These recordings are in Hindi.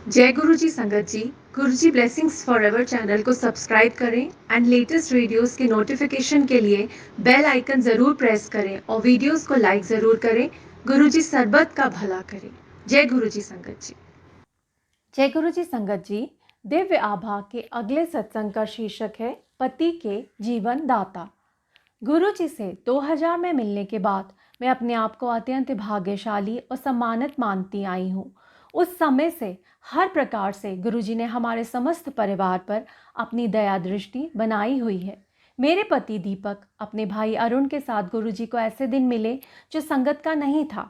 जय गुरु जी संगत जी। गुरु जी ब्लेसिंग्स फॉर एवर चैनल को सब्सक्राइब करें एंड लेटेस्ट वीडियोस के नोटिफिकेशन के लिए बेल आइकन ज़रूर प्रेस करें और वीडियोस को लाइक ज़रूर करें। गुरु जी सरबत का भला करें। जय गुरु जी संगत जी। जय गुरु जी संगत जी। दिव्य आभा के अगले सत्संग का शीर्षक है पति के जीवन दाता। गुरु जी से 2000 में मिलने के बाद मैं अपने आप को अत्यंत भाग्यशाली और सम्मानित मानती आई हूँ। उस समय से हर प्रकार से गुरु जी ने हमारे समस्त परिवार पर अपनी दया दृष्टि बनाई हुई है। मेरे पति दीपक अपने भाई अरुण के साथ गुरु जी को ऐसे दिन मिले जो संगत का नहीं था।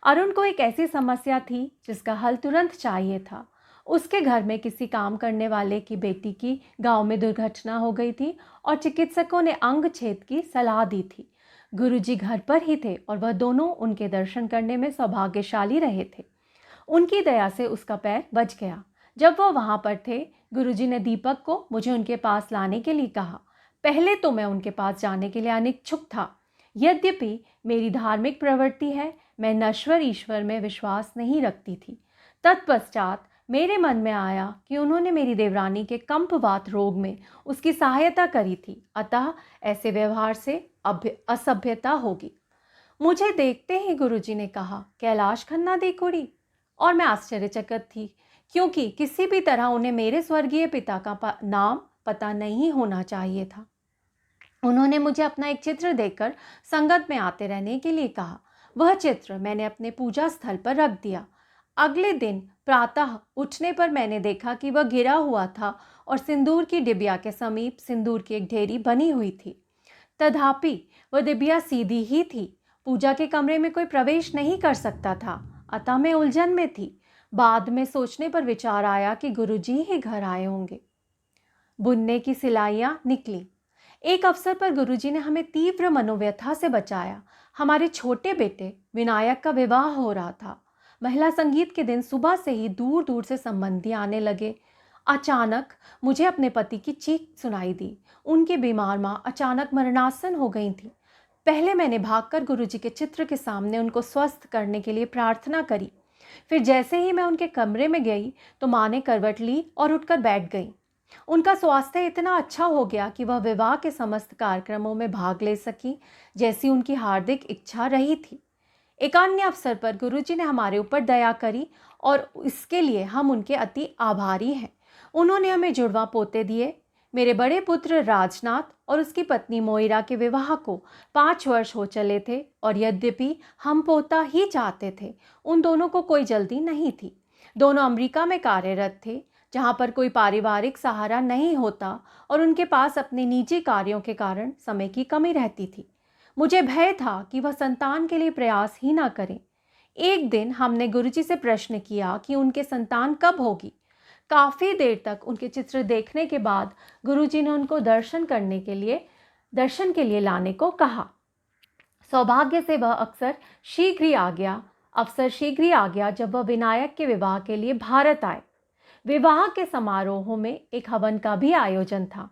अरुण को एक ऐसी समस्या थी जिसका हल तुरंत चाहिए था। उसके घर में किसी काम करने वाले की बेटी की गांव में दुर्घटना हो गई थी और चिकित्सकों ने अंग छेद की सलाह दी थी। गुरुजी घर पर ही थे और वह दोनों उनके दर्शन करने में सौभाग्यशाली रहे थे। उनकी दया से उसका पैर बच गया। जब वह वहां पर थे, गुरुजी ने दीपक को मुझे उनके पास लाने के लिए कहा। पहले तो मैं उनके पास जाने के लिए अनिच्छुक था। यद्यपि मेरी धार्मिक प्रवृत्ति है, मैं नश्वर ईश्वर में विश्वास नहीं रखती थी। तत्पश्चात मेरे मन में आया कि उन्होंने मेरी देवरानी के कंपवात रोग में उसकी सहायता करी थी, अतः ऐसे व्यवहार से असभ्यता होगी। मुझे देखते ही गुरुजी ने कहा, कैलाश खन्ना दे कुड़ी। और मैं आश्चर्यचकित थी, क्योंकि किसी भी तरह उन्हें मेरे स्वर्गीय पिता का नाम पता नहीं होना चाहिए था। उन्होंने मुझे अपना एक चित्र देकर संगत में आते रहने के लिए कहा। वह चित्र मैंने अपने पूजा स्थल पर रख दिया। अगले दिन प्रातः उठने पर मैंने देखा कि वह गिरा हुआ था और सिंदूर की डिबिया के समीप सिंदूर की एक ढेरी बनी हुई थी। तथापि वह डिबिया सीधी ही थी। पूजा के कमरे में कोई प्रवेश नहीं कर सकता था, अतः मैं उलझन में थी। बाद में सोचने पर विचार आया कि गुरुजी ही घर आए होंगे। बुनने की सिलाइयां निकली। एक अवसर पर गुरुजी ने हमें तीव्र मनोव्यथा से बचाया। हमारे छोटे बेटे विनायक का विवाह हो रहा था। महिला संगीत के दिन सुबह से ही दूर दूर से संबंधी आने लगे। अचानक मुझे अपने पति की चीख सुनाई दी। उनकी बीमार माँ अचानक मरणासन हो गई थी। पहले मैंने भागकर गुरुजी के चित्र के सामने उनको स्वस्थ करने के लिए प्रार्थना करी। फिर जैसे ही मैं उनके कमरे में गई तो माँ ने करवट ली और उठकर बैठ गई। उनका स्वास्थ्य इतना अच्छा हो गया कि वह विवाह के समस्त कार्यक्रमों में भाग ले सकी, जैसी उनकी हार्दिक इच्छा रही थी। एक अन्य अवसर पर गुरुजी ने हमारे ऊपर दया करी और इसके लिए हम उनके अति आभारी हैं। उन्होंने हमें जुड़वा पोते दिए। मेरे बड़े पुत्र राजनाथ और उसकी पत्नी मोइरा के विवाह को 5 वर्ष हो चले थे और यद्यपि हम पोता ही चाहते थे, उन दोनों को कोई जल्दी नहीं थी। दोनों अमेरिका में कार्यरत थे, जहाँ पर कोई पारिवारिक सहारा नहीं होता और उनके पास अपने निजी कार्यों के कारण समय की कमी रहती थी। मुझे भय था कि वह संतान के लिए प्रयास ही ना करें। एक दिन हमने गुरुजी से प्रश्न किया कि उनके संतान कब होगी। काफ़ी देर तक उनके चित्र देखने के बाद गुरुजी ने उनको दर्शन के लिए लाने को कहा। सौभाग्य से वह अवसर शीघ्र ही आ गया जब वह विनायक के विवाह के लिए भारत आए। विवाह के समारोहों में एक हवन का भी आयोजन था।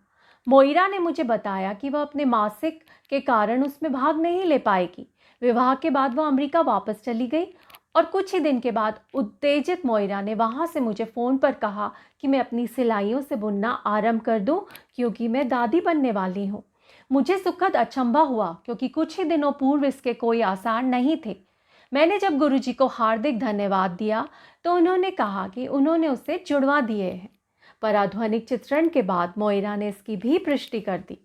मोइरा ने मुझे बताया कि वह अपने मासिक के कारण उसमें भाग नहीं ले पाएगी। विवाह के बाद वह अमेरिका वापस चली गई और कुछ ही दिन के बाद उत्तेजित मोइरा ने वहां से मुझे फ़ोन पर कहा कि मैं अपनी सिलाइयों से बुनना आरंभ कर दूं, क्योंकि मैं दादी बनने वाली हूँ। मुझे सुखद अचंभा हुआ, क्योंकि कुछ ही दिनों पूर्व इसके कोई आसार नहीं थे। मैंने जब गुरुजी को हार्दिक धन्यवाद दिया तो उन्होंने कहा कि उन्होंने उसे जुड़वा दिए हैं। पर आध्वनिक चित्रण के बाद मोइरा ने इसकी भी पुष्टि कर दी।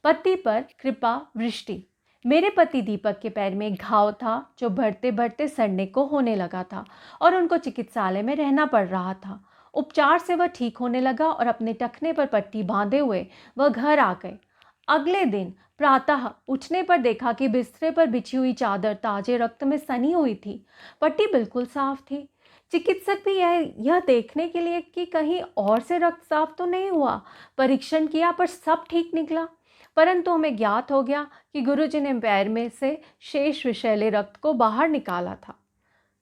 पति पर कृपा वृष्टि। मेरे पति दीपक के पैर में एक घाव था जो बढ़ते बढ़ते सड़ने को होने लगा था और उनको चिकित्सालय में रहना पड़ रहा था। उपचार से वह ठीक होने लगा और अपने टखने पर पट्टी बांधे हुए वह घर आ गए। अगले दिन प्रातः उठने पर देखा कि बिस्तरे पर बिछी हुई चादर ताजे रक्त में सनी हुई थी। पट्टी बिल्कुल साफ थी। चिकित्सक भी यह देखने के लिए कि कहीं और से रक्त साफ तो नहीं हुआ, परीक्षण किया, पर सब ठीक निकला। परंतु हमें ज्ञात हो गया कि गुरुजी ने पैर में से शेष विषैले रक्त को बाहर निकाला था।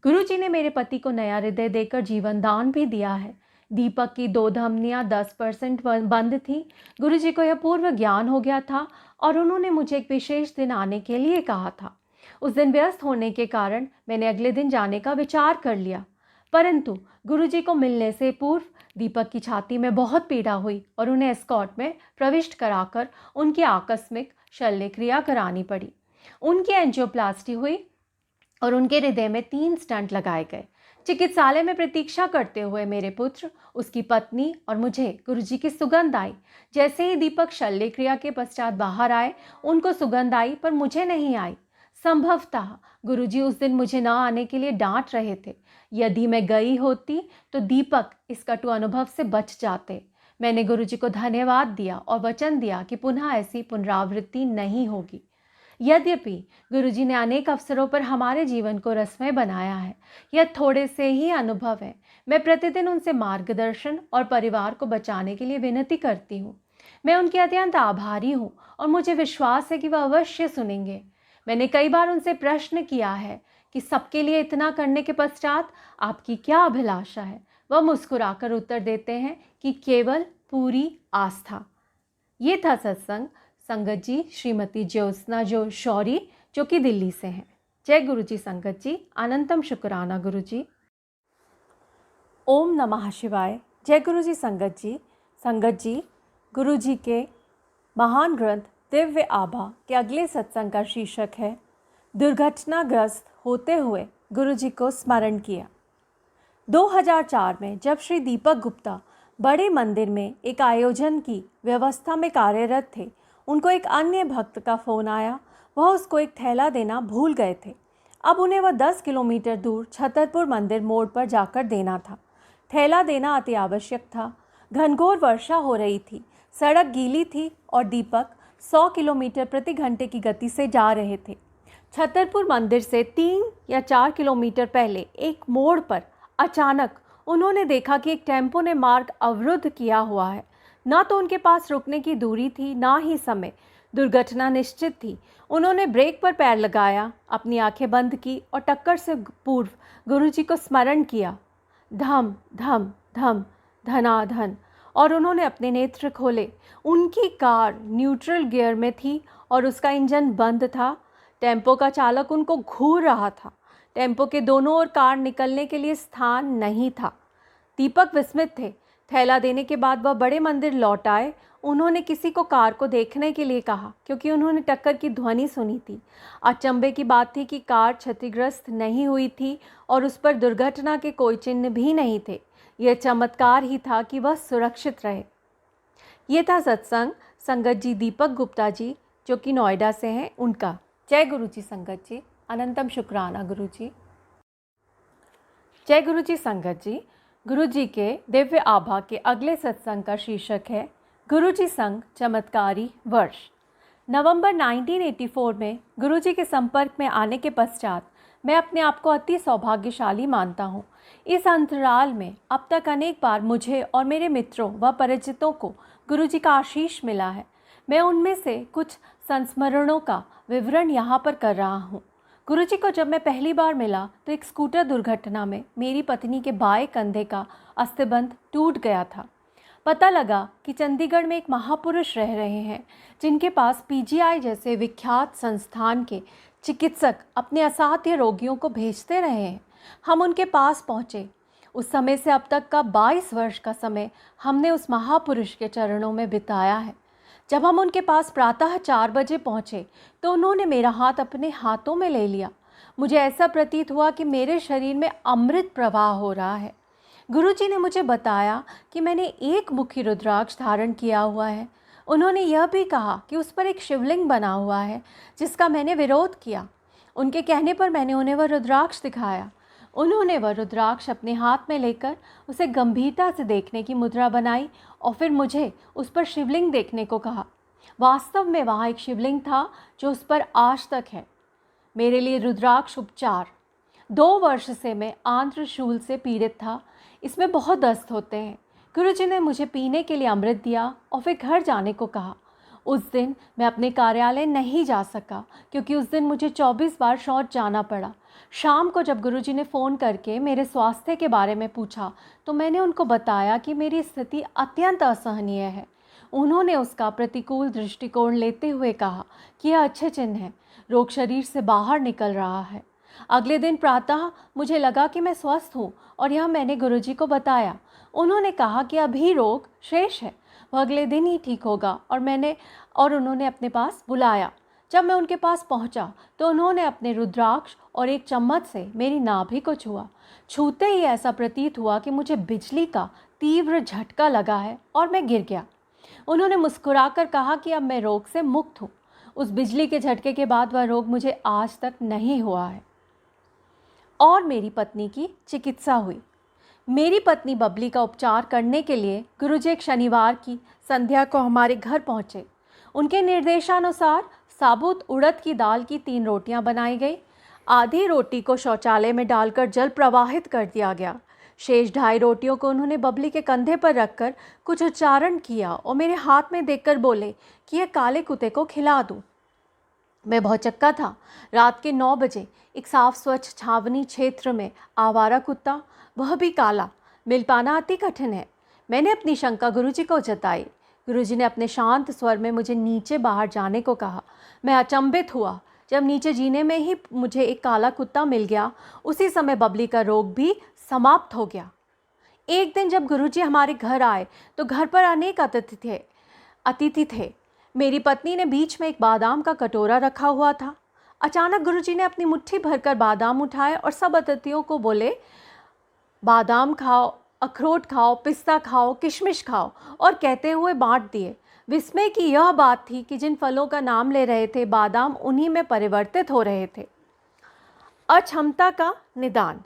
गुरुजी ने मेरे पति को नया हृदय देकर जीवन दान भी दिया है। दीपक की 2 धमनियां 10% बंद थी। गुरुजी को यह पूर्व ज्ञान हो गया था और उन्होंने मुझे एक विशेष दिन आने के लिए कहा था। उस दिन व्यस्त होने के कारण मैंने अगले दिन जाने का विचार कर लिया। परंतु गुरुजी को मिलने से पूर्व दीपक की छाती में बहुत पीड़ा हुई और उन्हें एस्कॉर्ट में प्रविष्ट कराकर उनकी आकस्मिक शल्य क्रिया करानी पड़ी। उनकी एंजियोप्लास्टी हुई और उनके हृदय में 3 स्टंट लगाए गए। चिकित्सालय में प्रतीक्षा करते हुए मेरे पुत्र, उसकी पत्नी और मुझे गुरुजी की सुगंध आई। जैसे ही दीपक शल्य क्रिया के पश्चात बाहर आए, उनको सुगंध आई पर मुझे नहीं आई। संभवतः गुरुजी उस दिन मुझे न आने के लिए डांट रहे थे। यदि मैं गई होती तो दीपक इस कटु अनुभव से बच जाते। मैंने गुरुजी को धन्यवाद दिया और वचन दिया कि पुनः ऐसी पुनरावृत्ति नहीं होगी। यद्यपि गुरुजी ने अनेक अवसरों पर हमारे जीवन को रसमय बनाया है, यह थोड़े से ही अनुभव है। मैं प्रतिदिन उनसे मार्गदर्शन और परिवार को बचाने के लिए विनती करती हूँ। मैं उनके अत्यंत आभारी हूँ और मुझे विश्वास है कि वह अवश्य सुनेंगे। मैंने कई बार उनसे प्रश्न किया है कि सबके लिए इतना करने के पश्चात आपकी क्या अभिलाषा है। वह मुस्कुराकर उत्तर देते हैं कि केवल पूरी आस्था। ये था सत्संग संगत जी श्रीमती ज्योत्सना जो शौरी, जो कि दिल्ली से हैं। जय गुरु जी संगत जी, अनंतम शुक्राना गुरु जी। ओम नमः शिवाय। जय गुरु जी संगत जी। संगत जी, गुरु जी के महान ग्रंथ दिव्य आभा के अगले सत्संग का शीर्षक है दुर्घटनाग्रस्त होते हुए गुरु जी को स्मरण किया। 2004 में जब श्री दीपक गुप्ता बड़े मंदिर में एक आयोजन की व्यवस्था में कार्यरत थे, उनको एक अन्य भक्त का फ़ोन आया। वह उसको एक थैला देना भूल गए थे। अब उन्हें वह 10 किलोमीटर दूर छतरपुर मंदिर मोड़ पर जाकर देना था। थैला देना अति आवश्यक था। घनघोर वर्षा हो रही थी, सड़क गीली थी और दीपक 100 किलोमीटर प्रति घंटे की गति से जा रहे थे। छतरपुर मंदिर से 3 या 4 किलोमीटर पहले एक मोड़ पर अचानक उन्होंने देखा कि एक टेम्पो ने मार्ग अवरुद्ध किया हुआ है। ना तो उनके पास रुकने की दूरी थी, ना ही समय। दुर्घटना निश्चित थी। उन्होंने ब्रेक पर पैर लगाया, अपनी आंखें बंद की और टक्कर से पूर्व गुरुजी को स्मरण किया। धम धम धम धनाधन, और उन्होंने अपने नेत्र खोले। उनकी कार न्यूट्रल गियर में थी और उसका इंजन बंद था। टेम्पो का चालक उनको घूर रहा था। टेम्पो के दोनों ओर कार निकलने के लिए स्थान नहीं था। दीपक विस्मित थे। थैला देने के बाद वह बड़े मंदिर लौट आए। उन्होंने किसी को कार को देखने के लिए कहा, क्योंकि उन्होंने टक्कर की ध्वनि सुनी थी। अचंभे की बात थी कि कार क्षतिग्रस्त नहीं हुई थी और उस पर दुर्घटना के कोई चिन्ह भी नहीं थे। यह चमत्कार ही था कि वह सुरक्षित रहे। ये था सत्संग संगत जी दीपक गुप्ता जी, जो कि नोएडा से हैं, उनका। जय गुरु जी संगत जी, अनंतम शुक्राना गुरु जी। जय गुरु जी संगत जी। गुरु जी के दिव्य आभा के अगले सत्संग का शीर्षक है गुरु जी संग चमत्कारी वर्ष। नवंबर 1984 में गुरु जी के संपर्क में आने के पश्चात मैं अपने आप को अति सौभाग्यशाली मानता हूँ। इस अंतराल में अब तक अनेक बार मुझे और मेरे मित्रों व परिचितों को गुरु जी का आशीष मिला है। मैं उनमें से कुछ संस्मरणों का विवरण यहाँ पर कर रहा हूँ। गुरुजी को जब मैं पहली बार मिला तो एक स्कूटर दुर्घटना में मेरी पत्नी के बाएं कंधे का अस्थिबंध टूट गया था। पता लगा कि चंडीगढ़ में एक महापुरुष रह रहे हैं जिनके पास पीजीआई जैसे विख्यात संस्थान के चिकित्सक अपने असाध्य रोगियों को भेजते रहे हैं। हम उनके पास पहुँचे। उस समय से अब तक का 22 वर्ष का समय हमने उस महापुरुष के चरणों में बिताया है। जब हम उनके पास प्रातः 4 बजे पहुँचे तो उन्होंने मेरा हाथ अपने हाथों में ले लिया। मुझे ऐसा प्रतीत हुआ कि मेरे शरीर में अमृत प्रवाह हो रहा है। गुरुजी ने मुझे बताया कि मैंने एक मुखी रुद्राक्ष धारण किया हुआ है। उन्होंने यह भी कहा कि उस पर एक शिवलिंग बना हुआ है, जिसका मैंने विरोध किया। उनके कहने पर मैंने उन्हें वह रुद्राक्ष दिखाया। उन्होंने वह रुद्राक्ष अपने हाथ में लेकर उसे गंभीरता से देखने की मुद्रा बनाई और फिर मुझे उस पर शिवलिंग देखने को कहा। वास्तव में वहाँ एक शिवलिंग था जो उस पर आज तक है। मेरे लिए रुद्राक्ष उपचार। 2 वर्ष से मैं आंत्रशूल से पीड़ित था। इसमें बहुत दस्त होते हैं। गुरुजी ने मुझे पीने के लिए अमृत दिया और फिर घर जाने को कहा। उस दिन मैं अपने कार्यालय नहीं जा सका क्योंकि उस दिन मुझे 24 बार शौच जाना पड़ा। शाम को जब गुरुजी ने फ़ोन करके मेरे स्वास्थ्य के बारे में पूछा तो मैंने उनको बताया कि मेरी स्थिति अत्यंत असहनीय है। उन्होंने उसका प्रतिकूल दृष्टिकोण लेते हुए कहा कि यह अच्छे चिन्ह है, रोग शरीर से बाहर निकल रहा है। अगले दिन प्रातः मुझे लगा कि मैं स्वस्थ हूँ और यह मैंने गुरुजी को बताया। उन्होंने कहा कि अभी रोग शेष है, वह अगले दिन ही ठीक होगा और उन्होंने अपने पास बुलाया। जब मैं उनके पास पहुंचा तो उन्होंने अपने रुद्राक्ष और एक चम्मच से मेरी नाभि को छुआ। छूते ही ऐसा प्रतीत हुआ कि मुझे बिजली का तीव्र झटका लगा है और मैं गिर गया। उन्होंने मुस्कुराकर कहा कि अब मैं रोग से मुक्त हूँ। उस बिजली के झटके के बाद वह रोग मुझे आज तक नहीं हुआ है। और मेरी पत्नी की चिकित्सा हुई। मेरी पत्नी बबली का उपचार करने के लिए गुरुजी एक शनिवार की संध्या को हमारे घर पहुँचे। उनके निर्देशानुसार साबुत उड़द की दाल की 3 रोटियां बनाई गई। आधी रोटी को शौचालय में डालकर जल प्रवाहित कर दिया गया। शेष 2.5 रोटियों को उन्होंने बबली के कंधे पर रखकर कुछ उच्चारण किया और मेरे हाथ में देखकर बोले कि यह काले कुत्ते को खिला दूं। मैं बहुत चक्का था। रात के 9 बजे एक साफ स्वच्छ छावनी क्षेत्र में आवारा कुत्ता, वह भी काला, मिल पाना अति कठिन है। मैंने अपनी शंका गुरुजी को जताई। गुरुजी ने अपने शांत स्वर में मुझे नीचे बाहर जाने को कहा। मैं अचंभित हुआ जब नीचे जीने में ही मुझे एक काला कुत्ता मिल गया। उसी समय बबली का रोग भी समाप्त हो गया। एक दिन जब गुरुजी हमारे घर आए तो घर पर अनेक अतिथि थे। मेरी पत्नी ने बीच में एक बादाम का कटोरा रखा हुआ था। अचानक गुरुजी ने अपनी मुट्ठी भरकर बादाम उठाए और सब अतिथियों को बोले, बादाम खाओ, अखरोट खाओ, पिस्ता खाओ, किशमिश खाओ, और कहते हुए बांट दिए। विस्मय की यह बात थी कि जिन फलों का नाम ले रहे थे, बादाम उन्हीं में परिवर्तित हो रहे थे। अक्षमता का निदान।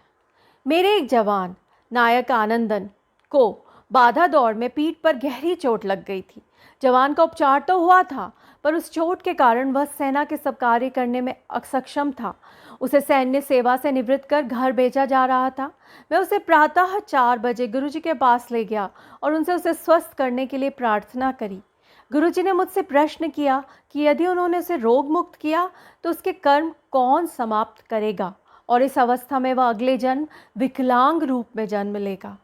मेरे एक जवान नायक आनंदन को बाधा दौड़ में पीठ पर गहरी चोट लग गई थी। जवान का उपचार तो हुआ था, पर उस चोट के कारण वह सेना के सब कार्य करने में असक्षम था। उसे सैन्य सेवा से निवृत्त कर घर भेजा जा रहा था। मैं उसे प्रातः 4 बजे गुरुजी के पास ले गया और उनसे उसे स्वस्थ करने के लिए प्रार्थना करी। गुरुजी ने मुझसे प्रश्न किया कि यदि उन्होंने उसे रोग मुक्त किया तो उसके कर्म कौन समाप्त करेगा और इस अवस्था में वह अगले जन्म विकलांग रूप में जन्म लेगा।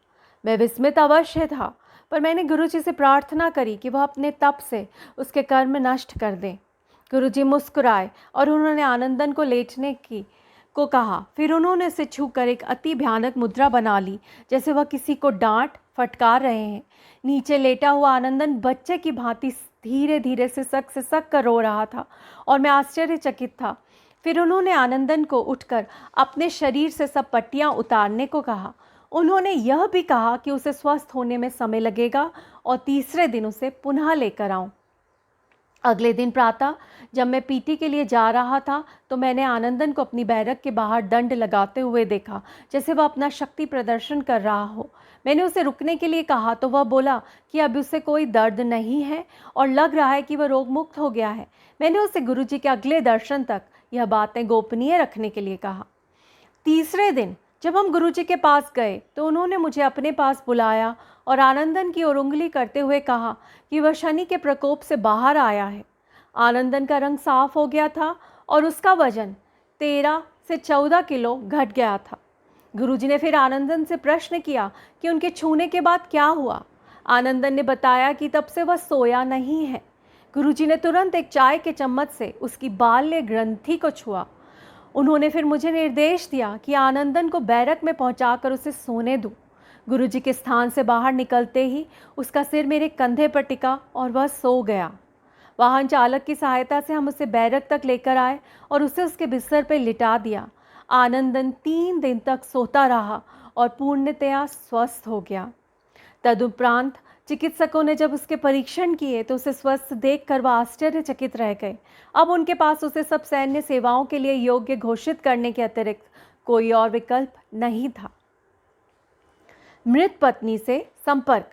मैं विस्मित अवश्य था, पर मैंने गुरुजी से प्रार्थना करी कि वह अपने तप से उसके कर्म नष्ट कर दें। गुरुजी मुस्कुराए और उन्होंने आनंदन को लेटने को कहा। फिर उन्होंने उसे छूकर एक अति भयानक मुद्रा बना ली, जैसे वह किसी को डांट फटकार रहे हैं। नीचे लेटा हुआ आनंदन बच्चे की भांति धीरे धीरे सिसक कर रो रहा था और मैं आश्चर्यचकित था। फिर उन्होंने आनंदन को उठकर अपने शरीर से सब पट्टियां उतारने को कहा। उन्होंने यह भी कहा कि उसे स्वस्थ होने में समय लगेगा और तीसरे दिन उसे पुनः लेकर आऊं। अगले दिन प्रातः जब मैं पीटी के लिए जा रहा था तो मैंने आनंदन को अपनी बैरक के बाहर दंड लगाते हुए देखा, जैसे वह अपना शक्ति प्रदर्शन कर रहा हो। मैंने उसे रुकने के लिए कहा तो वह बोला कि अब उसे कोई दर्द नहीं है और लग रहा है कि वह रोग मुक्त हो गया है। मैंने उसे गुरुजी के अगले दर्शन तक यह बातें गोपनीय रखने के लिए कहा। तीसरे दिन जब हम गुरुजी के पास गए तो उन्होंने मुझे अपने पास बुलाया और आनंदन की ओर उंगली करते हुए कहा कि वह शनि के प्रकोप से बाहर आया है। आनंदन का रंग साफ हो गया था और उसका वजन 13 से 14 किलो घट गया था। गुरुजी ने फिर आनंदन से प्रश्न किया कि उनके छूने के बाद क्या हुआ। आनंदन ने बताया कि तब से वह सोया नहीं है। गुरुजी ने तुरंत एक चाय के चम्मच से उसकी बाल्य ग्रंथि को छुआ। उन्होंने फिर मुझे निर्देश दिया कि आनंदन को बैरक में पहुंचाकर उसे सोने दूं। गुरुजी के स्थान से बाहर निकलते ही उसका सिर मेरे कंधे पर टिका और वह सो गया। वाहन चालक की सहायता से हम उसे बैरक तक लेकर आए और उसे उसके बिस्तर पर लिटा दिया। आनंदन 3 दिन तक सोता रहा और पूर्णतया स्वस्थ हो गया। तदुपरांत चिकित्सकों ने जब उसके परीक्षण किए तो उसे स्वस्थ देखकर वह आश्चर्यचकित रह गए। अब उनके पास उसे सब सैन्य सेवाओं के लिए योग्य घोषित करने के अतिरिक्त कोई और विकल्प नहीं था। मृत पत्नी से संपर्क।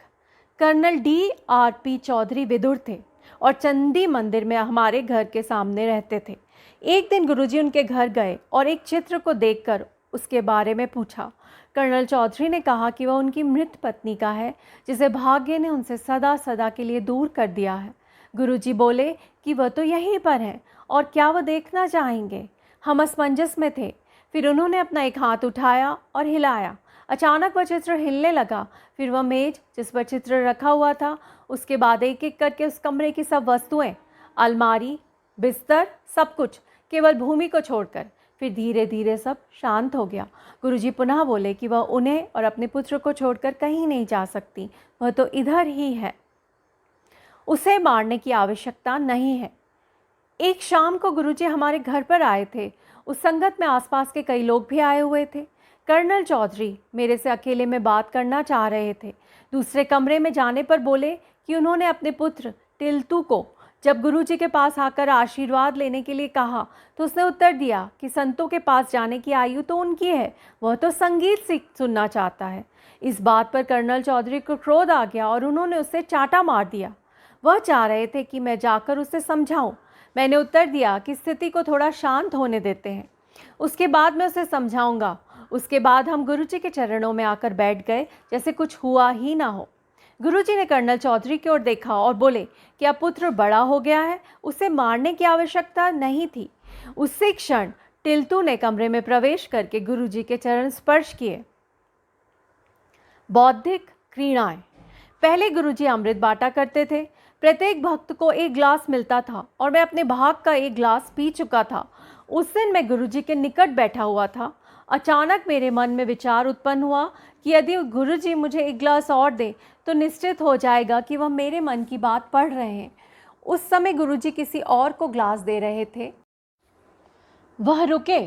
Colonel D.R.P. चौधरी विदुर थे और चंडी मंदिर में हमारे घर के सामने रहते थे। एक दिन गुरुजी उनके घर गए और एक चित्र को देखकर उसके बारे में पूछा। कर्नल चौधरी ने कहा कि वह उनकी मृत पत्नी का है, जिसे भाग्य ने उनसे सदा सदा के लिए दूर कर दिया है। गुरुजी बोले कि वह तो यहीं पर है और क्या वह देखना चाहेंगे। हम असमंजस में थे। फिर उन्होंने अपना एक हाथ उठाया और हिलाया। अचानक वह चित्र हिलने लगा। फिर वह मेज जिस पर चित्र रखा हुआ था, उसके बाद एक एक करके उस कमरे की सब वस्तुएं, अलमारी, बिस्तर, सब कुछ, केवल भूमि को छोड़कर फिर धीरे धीरे सब शांत हो गया। गुरुजी पुनः बोले कि वह उन्हें और अपने पुत्र को छोड़कर कहीं नहीं जा सकती, वह तो इधर ही है, उसे मारने की आवश्यकता नहीं है। एक शाम को गुरुजी हमारे घर पर आए थे। उस संगत में आसपास के कई लोग भी आए हुए थे। कर्नल चौधरी मेरे से अकेले में बात करना चाह रहे थे। दूसरे कमरे में जाने पर बोले कि उन्होंने अपने पुत्र टिल्तू को जब गुरुजी के पास आकर आशीर्वाद लेने के लिए कहा तो उसने उत्तर दिया कि संतों के पास जाने की आयु तो उनकी है, वह तो संगीत सुनना चाहता है। इस बात पर कर्नल चौधरी को क्रोध आ गया और उन्होंने उससे चांटा मार दिया। वह चाह रहे थे कि मैं जाकर उसे समझाऊं। मैंने उत्तर दिया कि स्थिति को थोड़ा शांत होने देते हैं, उसके बाद मैं उसे समझाऊंगा। उसके बाद हम गुरुजी के चरणों में आकर बैठ गए जैसे कुछ हुआ ही ना हो। गुरुजी ने कर्नल चौधरी की ओर देखा और बोले कि अब पुत्र बड़ा हो गया है, उसे मारने की आवश्यकता नहीं थी। उसी क्षण टिल्तू ने कमरे में प्रवेश करके गुरुजी के चरण स्पर्श किए। बौद्धिक क्रीड़ाएं। पहले गुरुजी अमृत बांटा करते थे। प्रत्येक भक्त को एक ग्लास मिलता था और मैं अपने भाग का एक ग्लास पी चुका था। उस दिन मैं गुरुजी के निकट बैठा हुआ था। अचानक मेरे मन में विचार उत्पन्न हुआ कि यदि गुरुजी मुझे एक ग्लास और दें तो निश्चित हो जाएगा कि वह मेरे मन की बात पढ़ रहे हैं। उस समय गुरुजी किसी और को ग्लास दे रहे थे। वह रुके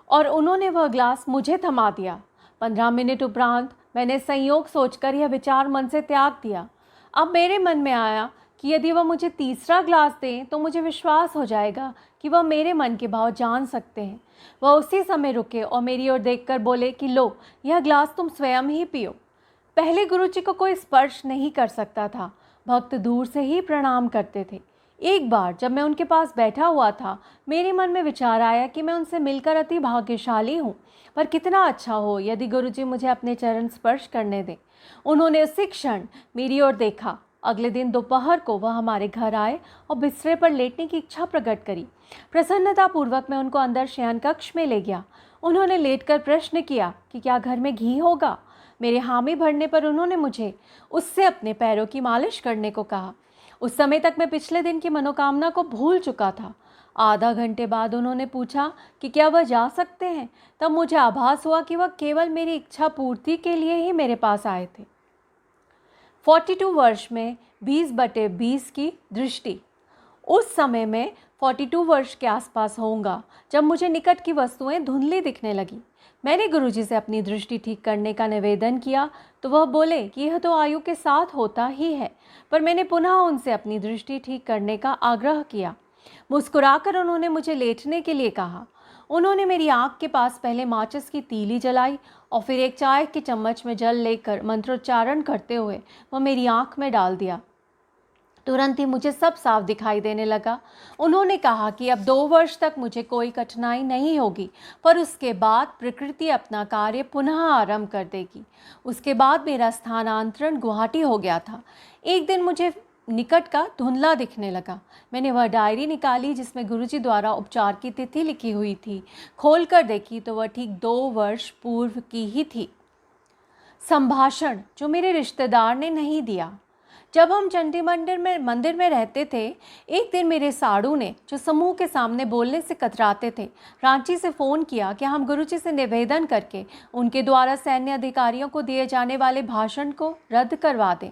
और उन्होंने वह ग्लास मुझे थमा दिया। 15 मिनट उपरांत मैंने संयोग सोचकर यह विचार मन से त्याग दिया। अब मेरे मन में आया कि यदि वह मुझे तीसरा ग्लास दें तो मुझे विश्वास हो जाएगा कि वह मेरे मन के भाव जान सकते हैं। वह उसी समय रुके और मेरी ओर देखकर बोले कि लो, यह ग्लास तुम स्वयं ही पियो। पहले गुरुजी को कोई स्पर्श नहीं कर सकता था, भक्त दूर से ही प्रणाम करते थे। एक बार जब मैं उनके पास बैठा हुआ था, मेरे मन में विचार आया कि मैं उनसे मिलकर अति भाग्यशाली हूँ, पर कितना अच्छा हो यदि गुरुजी मुझे अपने चरण स्पर्श करने दें। उन्होंने उसी क्षण मेरी ओर देखा। अगले दिन दोपहर को वह हमारे घर आए और बिस्तरे पर लेटने की इच्छा प्रकट करी। प्रसन्नतापूर्वक मैं उनको अंदर शयन कक्ष में ले गया। उन्होंने लेटकर प्रश्न किया कि क्या घर में घी होगा। मेरे हामी भरने पर उन्होंने मुझे उससे अपने पैरों की मालिश करने को कहा। उस समय तक मैं पिछले दिन की मनोकामना को भूल चुका था। आधा घंटे बाद उन्होंने पूछा कि क्या वह जा सकते हैं। तब मुझे आभास हुआ कि वह केवल मेरी इच्छा पूर्ति के लिए ही मेरे पास आए थे। 42 वर्ष में 20/20 की दृष्टि। उस समय में 42 वर्ष के आसपास होऊंगा जब मुझे निकट की वस्तुएं धुंधली दिखने लगी। मैंने गुरुजी से अपनी दृष्टि ठीक करने का निवेदन किया तो वह बोले कि यह तो आयु के साथ होता ही है, पर मैंने पुनः उनसे अपनी दृष्टि ठीक करने का आग्रह किया। मुस्कुराकर उन्होंने मुझे लेटने के लिए कहा। उन्होंने मेरी आँख के पास पहले माचिस की तीली जलाई और फिर एक चाय के चम्मच में जल लेकर मंत्रोच्चारण करते हुए वह मेरी आँख में डाल दिया। तुरंत ही मुझे सब साफ दिखाई देने लगा। उन्होंने कहा कि अब 2 वर्ष तक मुझे कोई कठिनाई नहीं होगी, पर उसके बाद प्रकृति अपना कार्य पुनः आरंभ कर देगी। उसके बाद मेरा स्थानांतरण गुवाहाटी हो गया था। एक दिन मुझे निकट का धुंधला दिखने लगा। मैंने वह डायरी निकाली जिसमें गुरुजी द्वारा उपचार की तिथि लिखी हुई थी। खोलकर देखी तो वह ठीक 2 वर्ष पूर्व की ही थी। संभाषण जो मेरे रिश्तेदार ने नहीं दिया। जब हम चंडी मंदिर में रहते थे, एक दिन मेरे साड़ू ने, जो समूह के सामने बोलने से कतराते थे, रांची से फ़ोन किया कि हम गुरुजी से निवेदन करके उनके द्वारा सैन्य अधिकारियों को दिए जाने वाले भाषण को रद्द करवा दें।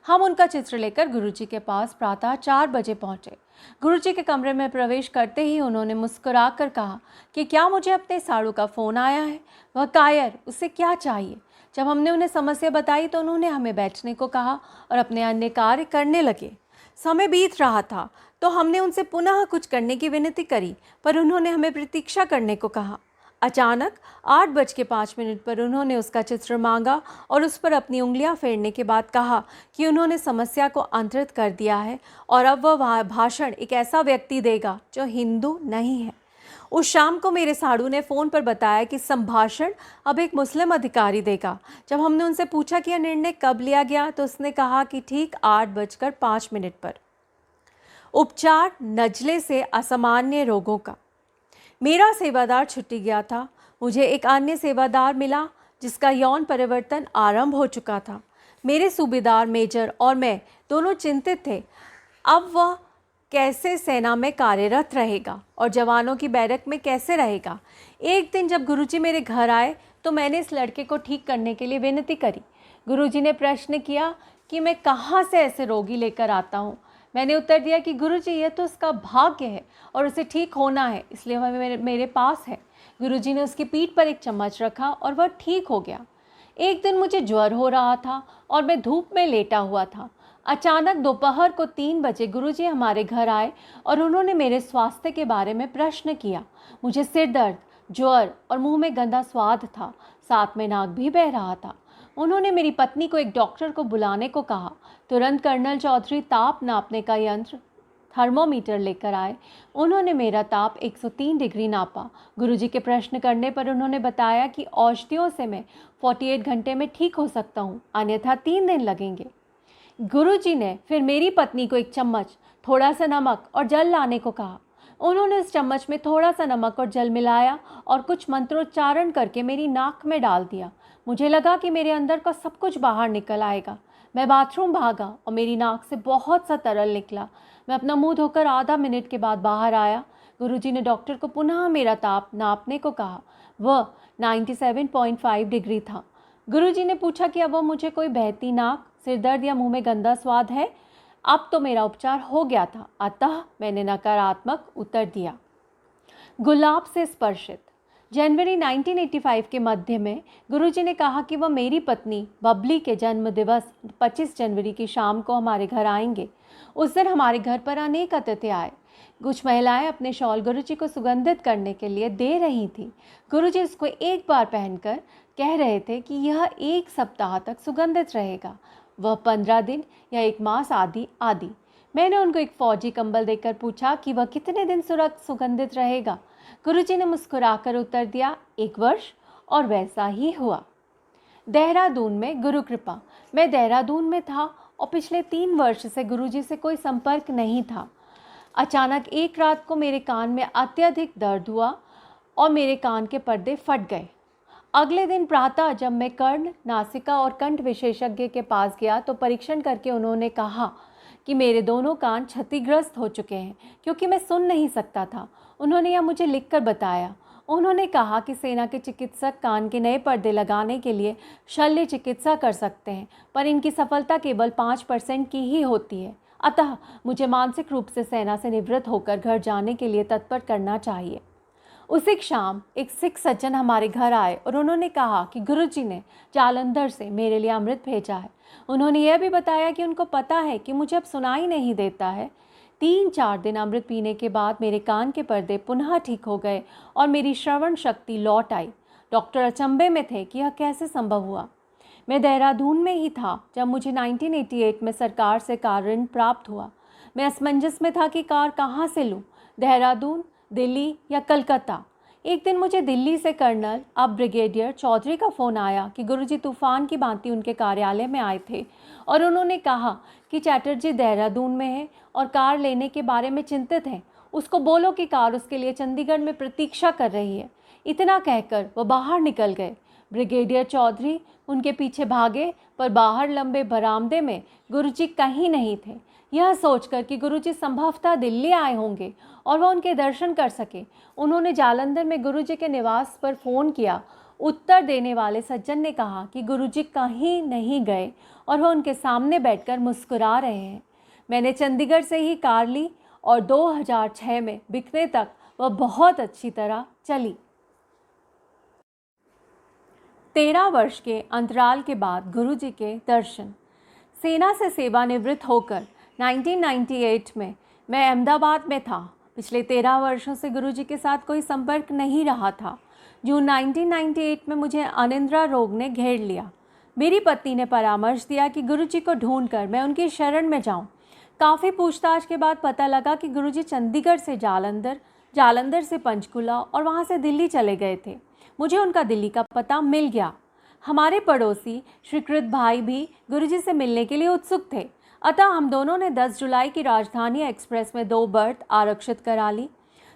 हम उनका चित्र लेकर गुरुजी के पास प्रातः 4 बजे पहुँचे। गुरुजी के कमरे में प्रवेश करते ही उन्होंने मुस्कुरा कर कहा कि क्या मुझे अपने साड़ू का फ़ोन आया है। वह कायर, उसे क्या चाहिए। जब हमने उन्हें समस्या बताई तो उन्होंने हमें बैठने को कहा और अपने अन्य कार्य करने लगे। समय बीत रहा था तो हमने उनसे पुनः कुछ करने की विनती करी, पर उन्होंने हमें प्रतीक्षा करने को कहा। अचानक 8:05 पर उन्होंने उसका चित्र मांगा और उस पर अपनी उंगलियां फेरने के बाद कहा कि उन्होंने समस्या को अंतरित कर दिया है और अब वह भाषण एक ऐसा व्यक्ति देगा जो हिंदू नहीं है। उस शाम को मेरे साड़ू ने फ़ोन पर बताया कि संभाषण अब एक मुस्लिम अधिकारी देगा। जब हमने उनसे पूछा कि यह निर्णय कब लिया गया तो उसने कहा कि ठीक 8:05 पर। उपचार नजले से असामान्य रोगों का। मेरा सेवादार छुट्टी गया था। मुझे एक अन्य सेवादार मिला जिसका यौन परिवर्तन आरंभ हो चुका था। मेरे सूबेदार मेजर और मैं दोनों चिंतित थे। अब वह कैसे सेना में कार्यरत रहेगा और जवानों की बैरक में कैसे रहेगा। एक दिन जब गुरुजी मेरे घर आए तो मैंने इस लड़के को ठीक करने के लिए विनती करी। गुरुजी ने प्रश्न किया कि मैं कहाँ से ऐसे रोगी लेकर आता हूँ। मैंने उत्तर दिया कि गुरुजी यह तो उसका भाग्य है और उसे ठीक होना है, इसलिए वह मेरे पास है। गुरुजी ने उसकी पीठ पर एक चम्मच रखा और वह ठीक हो गया। एक दिन मुझे ज्वर हो रहा था और मैं धूप में लेटा हुआ था। अचानक दोपहर को 3 बजे गुरुजी हमारे घर आए और उन्होंने मेरे स्वास्थ्य के बारे में प्रश्न किया। मुझे सिर दर्द, ज्वर और मुंह में गंदा स्वाद था, साथ में नाक भी बह रहा था। उन्होंने मेरी पत्नी को एक डॉक्टर को बुलाने को कहा। तुरंत कर्नल चौधरी ताप नापने का यंत्र थर्मोमीटर लेकर आए। उन्होंने मेरा ताप 103 डिग्री नापा। गुरुजी के प्रश्न करने पर उन्होंने बताया कि औषधियों से मैं 48 घंटे में ठीक हो सकता हूँ, अन्यथा 3 दिन लगेंगे। गुरुजी ने फिर मेरी पत्नी को एक चम्मच थोड़ा सा नमक और जल लाने को कहा। उन्होंने उस चम्मच में थोड़ा सा नमक और जल मिलाया और कुछ मंत्रोच्चारण करके मेरी नाक में डाल दिया। मुझे लगा कि मेरे अंदर का सब कुछ बाहर निकल आएगा। मैं बाथरूम भागा और मेरी नाक से बहुत सा तरल निकला। मैं अपना मुंह धोकर आधा मिनट के बाद बाहर आया। गुरुजी ने डॉक्टर को पुनः मेरा ताप नापने को कहा। वह 97.5 डिग्री था। गुरुजी ने पूछा कि अब वह मुझे कोई बहती नाक, सिर दर्द या मुंह में गंदा स्वाद है। अब तो मेरा उपचार हो गया था, अतः मैंने नकारात्मक उत्तर दिया। गुलाब से स्पर्शित। जनवरी 1985 के मध्य में गुरुजी ने कहा कि वह मेरी पत्नी बबली के जन्म दिवस 25 जनवरी की शाम को हमारे घर आएंगे। उस दिन हमारे घर पर अनेक अतिथि आए। कुछ महिलाएं अपने शॉल गुरुजी को सुगंधित करने के लिए दे रही थी। गुरुजी इसको एक बार पहनकर कह रहे थे कि यह 1 सप्ताह तक सुगंधित रहेगा, वह 15 दिन या 1 मास आदि आदि। मैंने उनको एक फौजी कंबल देकर पूछा कि वह कितने दिन सुगंधित रहेगा। गुरुजी ने मुस्कुराकर उत्तर दिया, 1 वर्ष, और वैसा ही हुआ। देहरादून में गुरु कृपा। मैं देहरादून में था और पिछले 3 वर्ष से गुरुजी से कोई संपर्क नहीं था। अचानक एक रात को मेरे कान में अत्यधिक दर्द हुआ और मेरे कान के पर्दे फट गए। अगले दिन प्रातः जब मैं कर्ण, नासिका और कंठ विशेषज्ञ के पास गया तो परीक्षण करके उन्होंने कहा कि मेरे दोनों कान क्षतिग्रस्त हो चुके हैं, क्योंकि मैं सुन नहीं सकता था। उन्होंने यह मुझे लिखकर बताया। उन्होंने कहा कि सेना के चिकित्सक कान के नए पर्दे लगाने के लिए शल्य चिकित्सा कर सकते हैं, पर इनकी सफलता केवल 5% की ही होती है। अतः मुझे मानसिक रूप से सेना से निवृत्त होकर घर जाने के लिए तत्पर करना चाहिए। उसी शाम एक सिख सज्जन हमारे घर आए और उन्होंने कहा कि गुरुजी ने जालंधर से मेरे लिए अमृत भेजा है। उन्होंने यह भी बताया कि उनको पता है कि मुझे अब सुनाई नहीं देता है। 3-4 दिन अमृत पीने के बाद मेरे कान के पर्दे पुनः ठीक हो गए और मेरी श्रवण शक्ति लौट आई। डॉक्टर अचंभे में थे कि यह कैसे संभव हुआ। मैं देहरादून में ही था जब मुझे 1988 में सरकार से कार ऋण प्राप्त हुआ। मैं असमंजस में था कि कार कहाँ से लूँ, देहरादून, दिल्ली या कलकत्ता। एक दिन मुझे दिल्ली से कर्नल, अब ब्रिगेडियर चौधरी का फ़ोन आया कि गुरुजी तूफान की भांति उनके कार्यालय में आए थे और उन्होंने कहा कि चैटर्जी देहरादून में है और कार लेने के बारे में चिंतित हैं। उसको बोलो कि कार उसके लिए चंडीगढ़ में प्रतीक्षा कर रही है। इतना कहकर वह बाहर निकल गए। ब्रिगेडियर चौधरी उनके पीछे भागे, पर बाहर लंबे बरामदे में गुरुजी कहीं नहीं थे। यह सोचकर कि गुरुजी संभवतः दिल्ली आए होंगे और वह उनके दर्शन कर सके, उन्होंने जालंधर में गुरुजी के निवास पर फ़ोन किया। उत्तर देने वाले सज्जन ने कहा कि गुरुजी कहीं नहीं गए और वह उनके सामने बैठकर मुस्कुरा रहे हैं। मैंने चंडीगढ़ से ही कार ली और 2006 में बिकने तक वह बहुत अच्छी तरह चली। 13 वर्ष के अंतराल के बाद गुरुजी के दर्शन। सेना से सेवानिवृत्त होकर 1998 में मैं अहमदाबाद में था। पिछले 13 वर्षों से गुरुजी के साथ कोई संपर्क नहीं रहा था। जून 1998 में मुझे अनिद्रा रोग ने घेर लिया। मेरी पत्नी ने परामर्श दिया कि गुरुजी को ढूंढकर मैं उनकी शरण में जाऊं। काफ़ी पूछताछ के बाद पता लगा कि गुरुजी चंडीगढ़ से जालंधर, जालंधर से पंचकुला और वहां से दिल्ली चले गए थे। मुझे उनका दिल्ली का पता मिल गया। हमारे पड़ोसी श्रीकृत भाई भी गुरुजी से मिलने के लिए उत्सुक थे, अतः हम दोनों ने 10 जुलाई की राजधानी एक्सप्रेस में 2 बर्थ आरक्षित करा ली।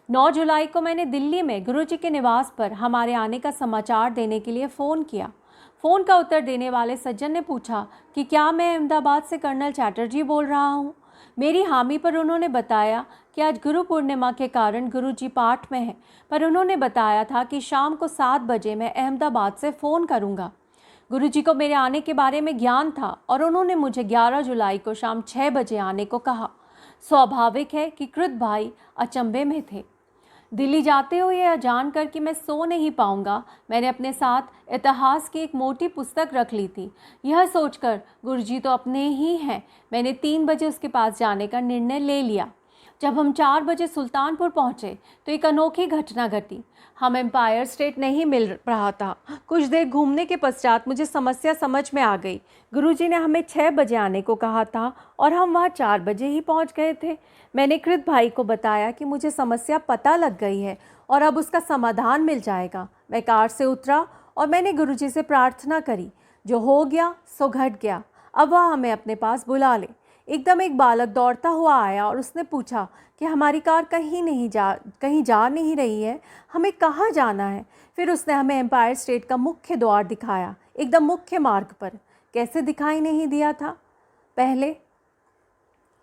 9 जुलाई को मैंने दिल्ली में गुरुजी के निवास पर हमारे आने का समाचार देने के लिए फ़ोन किया। फ़ोन का उत्तर देने वाले सज्जन ने पूछा कि क्या मैं अहमदाबाद से कर्नल चैटर्जी बोल रहा हूँ। मेरी हामी पर उन्होंने बताया कि आज गुरु पूर्णिमा के कारण गुरुजी पाठ में हैं, पर उन्होंने बताया था कि शाम को 7 बजे मैं अहमदाबाद से फ़ोन करूँगा। गुरुजी को मेरे आने के बारे में ज्ञान था और उन्होंने मुझे 11 जुलाई को शाम 6 बजे आने को कहा। स्वाभाविक है कि कृत भाई अचंभे में थे। दिल्ली जाते हुए यह जानकर कि मैं सो नहीं पाऊंगा, मैंने अपने साथ इतिहास की एक मोटी पुस्तक रख ली थी। यह सोचकर गुरुजी तो अपने ही हैं, मैंने 3 बजे उसके पास जाने का निर्णय ले लिया। जब हम 4 बजे सुल्तानपुर पहुंचे तो एक अनोखी घटना घटी। हम एम्पायर स्टेट नहीं मिल रहा था। कुछ देर घूमने के पश्चात मुझे समस्या समझ में आ गई। गुरुजी ने हमें 6 बजे आने को कहा था और हम वहाँ 4 बजे ही पहुँच गए थे। मैंने कृत भाई को बताया कि मुझे समस्या पता लग गई है और अब उसका समाधान मिल जाएगा। मैं कार से उतरा और मैंने गुरुजी से प्रार्थना करी। जो हो गया सो घट गया, अब वह हमें अपने पास बुला ले। एकदम एक बालक दौड़ता हुआ आया और उसने पूछा कि हमारी कार कहीं जा नहीं रही है, हमें कहाँ जाना है। फिर उसने हमें एम्पायर स्टेट का मुख्य द्वार दिखाया, एकदम मुख्य मार्ग पर। कैसे दिखाई नहीं दिया था? पहले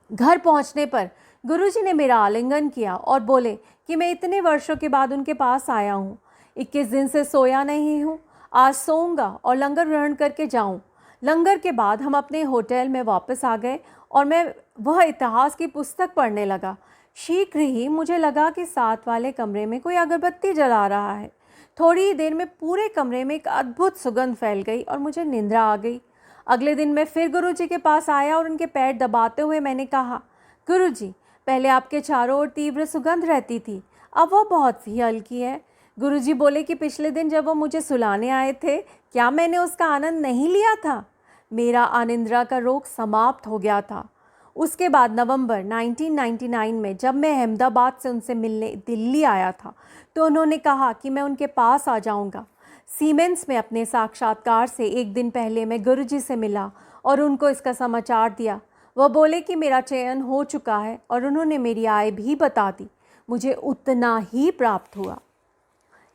घर पहुंचने पर गुरुजी ने मेरा आलिंगन किया और बोले कि मैं इतने वर्षों के बाद उनके पास आया हूँ। 21 दिन से सोया नहीं हूँ, आज सोऊंगा और लंगर ग्रहण करके जाऊँ। लंगर के बाद हम अपने होटल में वापस आ गए और मैं वह इतिहास की पुस्तक पढ़ने लगा। शीघ्र ही मुझे लगा कि साथ वाले कमरे में कोई अगरबत्ती जला रहा है। थोड़ी ही देर में पूरे कमरे में एक अद्भुत सुगंध फैल गई और मुझे निंद्रा आ गई। अगले दिन मैं फिर गुरुजी के पास आया और उनके पैर दबाते हुए मैंने कहा, गुरुजी, पहले आपके चारों ओर तीव्र सुगंध रहती थी, अब वह बहुत ही हल्की है। गुरुजी बोले कि पिछले दिन जब वो मुझे सुलाने आए थे, क्या मैंने उसका आनंद नहीं लिया था? मेरा अनिद्रा का रोग समाप्त हो गया था। उसके बाद नवंबर 1999 में जब मैं अहमदाबाद से उनसे मिलने दिल्ली आया था तो उन्होंने कहा कि मैं उनके पास आ जाऊंगा। सीमेंस में अपने साक्षात्कार से एक दिन पहले मैं गुरुजी से मिला और उनको इसका समाचार दिया। वह बोले कि मेरा चयन हो चुका है और उन्होंने मेरी आय भी बता दी। मुझे उतना ही प्राप्त हुआ।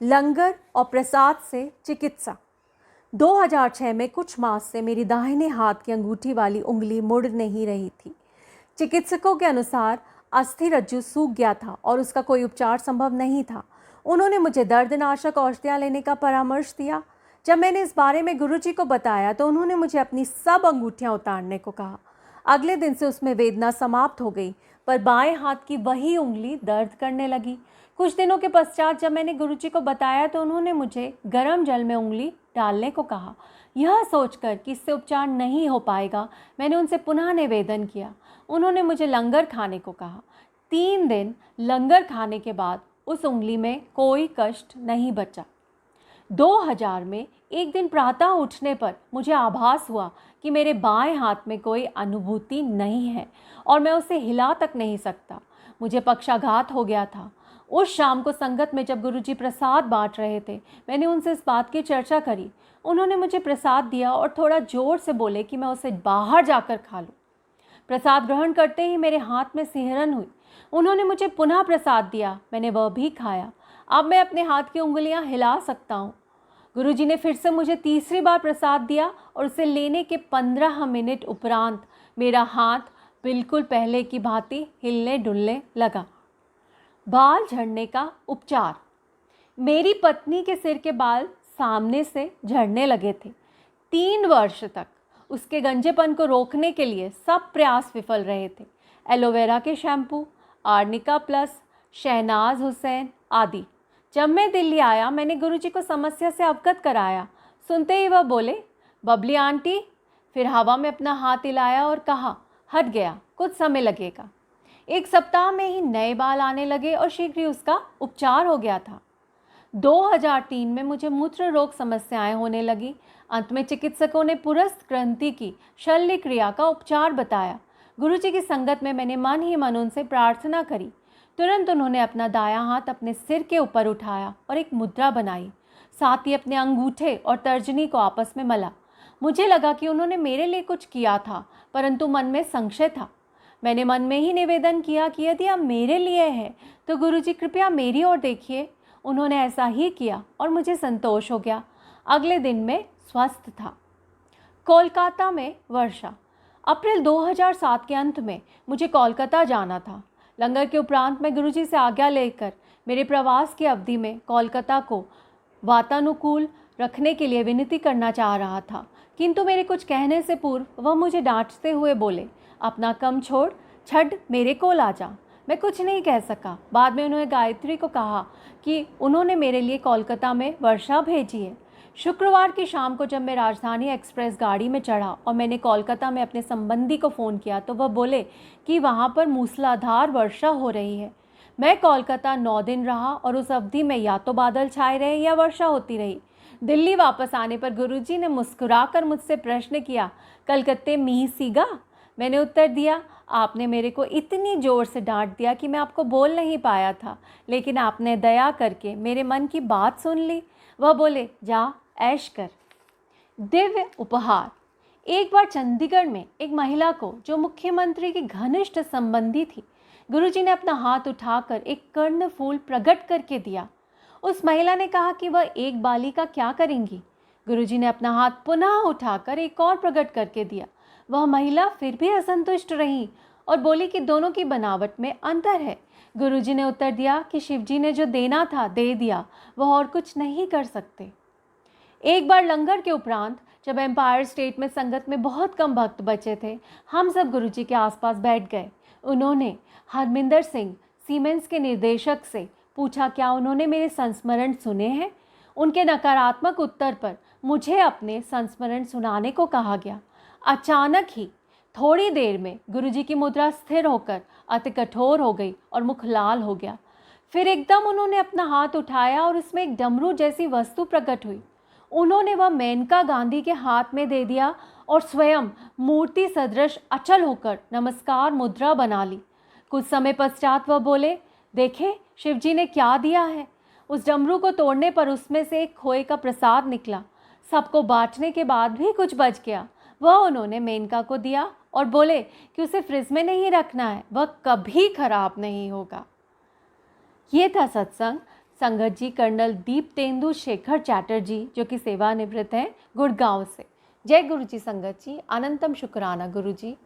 लंगर और प्रसाद से चिकित्सा। 2006 में कुछ मास से मेरी दाहिने हाथ की अंगूठी वाली उंगली मुड़ नहीं रही थी। चिकित्सकों के अनुसार अस्थि रज्जु सूख गया था और उसका कोई उपचार संभव नहीं था। उन्होंने मुझे दर्दनाशक औषधियाँ लेने का परामर्श दिया। जब मैंने इस बारे में गुरुजी को बताया तो उन्होंने मुझे अपनी सब अंगूठियाँ उतारने को कहा। अगले दिन से उसमें वेदना समाप्त हो गई, पर बाएं हाथ की वही उंगली दर्द करने लगी। कुछ दिनों के पश्चात जब मैंने गुरुजी को बताया तो उन्होंने मुझे गर्म जल में उंगली डालने को कहा। यह सोचकर कि इससे उपचार नहीं हो पाएगा, मैंने उनसे पुनः निवेदन किया। उन्होंने मुझे लंगर खाने को कहा। 3 दिन लंगर खाने के बाद उस उंगली में कोई कष्ट नहीं बचा। 2000 में एक दिन प्रातः उठने पर मुझे आभास हुआ कि मेरे बाएं हाथ में कोई अनुभूति नहीं है और मैं उसे हिला तक नहीं सकता। मुझे पक्षाघात हो गया था। उस शाम को संगत में जब गुरुजी प्रसाद बांट रहे थे, मैंने उनसे इस बात की चर्चा करी। उन्होंने मुझे प्रसाद दिया और थोड़ा जोर से बोले कि मैं उसे बाहर जाकर खा लूँ। प्रसाद ग्रहण करते ही मेरे हाथ में सिहरन हुई। उन्होंने मुझे पुनः प्रसाद दिया, मैंने वह भी खाया। अब मैं अपने हाथ की उंगलियां हिला सकता हूँ। गुरुजी ने फिर से मुझे तीसरी बार प्रसाद दिया और उसे लेने के 15 मिनट उपरांत मेरा हाथ बिल्कुल पहले की भांति हिलने डुलने लगा। बाल झड़ने का उपचार। मेरी पत्नी के सिर के बाल सामने से झड़ने लगे थे। 3 वर्ष तक उसके गंजेपन को रोकने के लिए सब प्रयास विफल रहे थे। एलोवेरा के shampoo, arnica plus, Shahnaz Husain आदि। जब मैं दिल्ली आया मैंने गुरुजी को समस्या से अवगत कराया। सुनते ही वह बोले, बबली आंटी। फिर हवा में अपना हाथ हिलाया और कहा, हट गया, कुछ समय लगेगा। 1 सप्ताह में ही नए बाल आने लगे और शीघ्र ही उसका उपचार हो गया था। 2003 में मुझे मूत्र रोग समस्याएं होने लगी। अंत में चिकित्सकों ने पुरस्थ ग्रंथि की शल्य क्रिया का उपचार बताया। गुरुजी की संगत में मैंने मन ही मन उनसे प्रार्थना करी। तुरंत उन्होंने अपना दायां हाथ अपने सिर के ऊपर उठाया और एक मुद्रा बनाई। साथ ही अपने अंगूठे और तर्जनी को आपस में मला। मुझे लगा कि उन्होंने मेरे लिए कुछ किया था, परंतु मन में संशय था। मैंने मन में ही निवेदन किया कि यदि आप मेरे लिए है तो गुरुजी कृपया मेरी ओर देखिए। उन्होंने ऐसा ही किया और मुझे संतोष हो गया। अगले दिन मैं स्वस्थ था। कोलकाता में वर्षा। अप्रैल 2007 के अंत में मुझे कोलकाता जाना था। लंगर के उपरांत मैं गुरुजी से आज्ञा लेकर मेरे प्रवास की अवधि में कोलकाता को वातानुकूल रखने के लिए विनती करना चाह रहा था, किंतु मेरे कुछ कहने से पूर्व वह मुझे डांटते हुए बोले, अपना कम छोड़, छड़ मेरे कोल आ जा। मैं कुछ नहीं कह सका। बाद में उन्होंने गायत्री को कहा कि उन्होंने मेरे लिए कोलकाता में वर्षा भेजी है। शुक्रवार की शाम को जब मैं राजधानी एक्सप्रेस गाड़ी में चढ़ा और मैंने कोलकाता में अपने संबंधी को फ़ोन किया तो वह बोले कि वहाँ पर मूसलाधार वर्षा हो रही है। मैं कोलकाता 9 दिन रहा और उस अवधि में या तो बादल छाए रहे या वर्षा होती रही। दिल्ली वापस आने पर गुरुजी ने मुस्कुराकर मुझसे प्रश्न किया, कलकत्ते मींह सीगा? मैंने उत्तर दिया, आपने मेरे को इतनी ज़ोर से डांट दिया कि मैं आपको बोल नहीं पाया था, लेकिन आपने दया करके मेरे मन की बात सुन ली। वह बोले, जा ऐश कर। दिव्य उपहार। एक बार चंडीगढ़ में एक महिला को, जो मुख्यमंत्री की घनिष्ठ संबंधी थी, गुरुजी ने अपना हाथ उठाकर एक कर्णफूल प्रकट करके दिया। उस महिला ने कहा कि वह एक बाली का क्या करेंगी। गुरुजी ने अपना हाथ पुनः उठाकर एक और प्रकट करके दिया। वह महिला फिर भी असंतुष्ट रही और बोली कि दोनों की बनावट में अंतर है। गुरुजी ने उत्तर दिया कि शिवजी ने जो देना था दे दिया, वह और कुछ नहीं कर सकते। एक बार लंगर के उपरांत जब एम्पायर स्टेट में संगत में बहुत कम भक्त बचे थे, हम सब गुरुजी के आसपास बैठ गए। उन्होंने हरमिंदर सिंह सीमेंस के निर्देशक से पूछा क्या उन्होंने मेरे संस्मरण सुने हैं। उनके नकारात्मक उत्तर पर मुझे अपने संस्मरण सुनाने को कहा गया। अचानक ही थोड़ी देर में गुरुजी की मुद्रा स्थिर होकर अति कठोर हो गई और मुख लाल हो गया। फिर एकदम उन्होंने अपना हाथ उठाया और उसमें एक डमरू जैसी वस्तु प्रकट हुई। उन्होंने वह मेनका गांधी के हाथ में दे दिया और स्वयं मूर्ति सदृश अचल होकर नमस्कार मुद्रा बना ली। कुछ समय पश्चात वह बोले, देखे शिवजी ने क्या दिया है। उस डमरू को तोड़ने पर उसमें से एक खोए का प्रसाद निकला। सबको बांटने के बाद भी कुछ बच गया। वह उन्होंने मेनका को दिया और बोले कि उसे फ्रिज में नहीं रखना है, वह कभी खराब नहीं होगा। ये था सत्संग संगत जी कर्नल दीप्तेंदु शेखर चैटर्जी, जो कि सेवानिवृत्त हैं गुड़गांव से। जय गुरु जी संगत जी, अनंतम शुक्राना गुरु जी।